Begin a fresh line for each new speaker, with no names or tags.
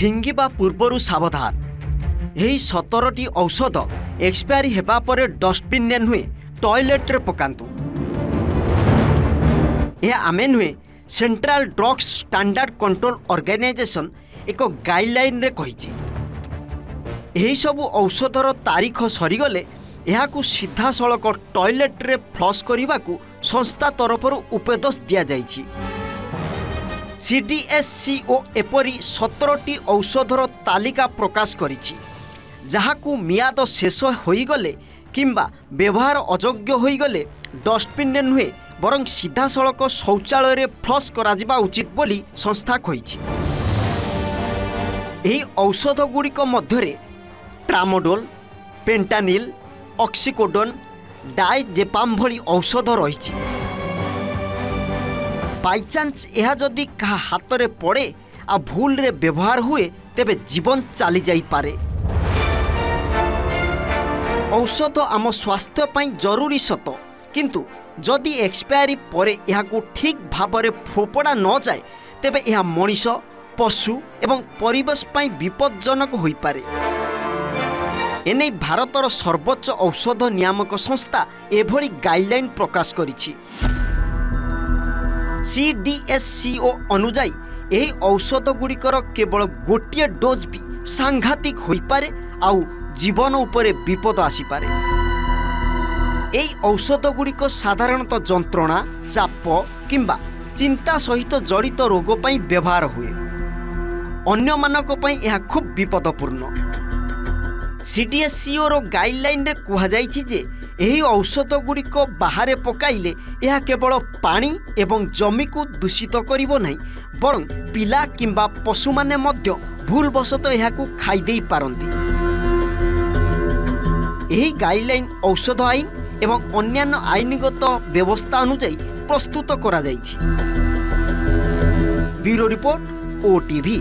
फिंगिबा पूर्वरु सावधान। यही 17टी औषध एक्सपायरी हेबा परे डस्टबिन ने नुहे टॉयलेट रे पकांतु। यह आमे नुहे central drugs standard control organisation एक गाइडलाइन रे कहिछि। यही सब औषधर तारीख सरीगले यहाकू सीधा सड़क टॉयलेट रे फ्लश करने को संस्था तरफ उपदेश दि जाइछि। CDSCO एपरी 17टी औषधर तालिका प्रकाश करिछि जहाकू मियाद शेष होईगले किंबा व्यवहार अयोग्य होईगले डस्टबिन ने नुहे बरं सीधा सड़क शौचालय रे फ्लश करा उचित बोली संस्था कहिछि। एही औषध गुड़िक मध्यरे ट्रामाडोल, पेंटानिल, ऑक्सीकोडोन, डायजेपाम भली औषध रही। बाईचान्स यह जदि कहा हाथ में पड़े आ भूल रे व्यवहार हुए तेबे जीवन चली जाई पारे। औषध आम स्वास्थ्य पई जरूरी सत, किंतु जदि एक्सपायरी परे यहाकू ठीक भाव में फोपड़ा न जाए तेबे यह मनीष, पशु एवं परिवेश पई विपज्जनक होई पारे। एने भारतर सर्वोच्च औषध नियामक संस्था एभली गाइडलाइन प्रकाश करिछि। CDSCO अनुजाई यही औषध गुड़िकर केवल गोटे डोज भी सांघातिक होई पारे आउ जीवन उपरे विपद आसीपारे। यही औषध गुड़िक साधारणतः जंत्रणा, चाप किंबा चिंता सहित जड़ित रोग पई व्यवहार हुए। अन्य मानक पई यह खूब विपदपूर्ण। CDSCO रो गाइडलाइन रे कहा जाइछि जे एही औषध गुड़िक बाहर पकाइले यह केवल पानी एवं जमी को दूषित करिवो नहीं, बरं पिला किंबा पशु माने मध्य भूलवशत यहाकू खाई देई पारंती। एही गाइडलाइन औषध आईन एवं अन्यान्य आईनगत व्यवस्था अनुसार प्रस्तुत करा जाइछि। Bureau report, OTV।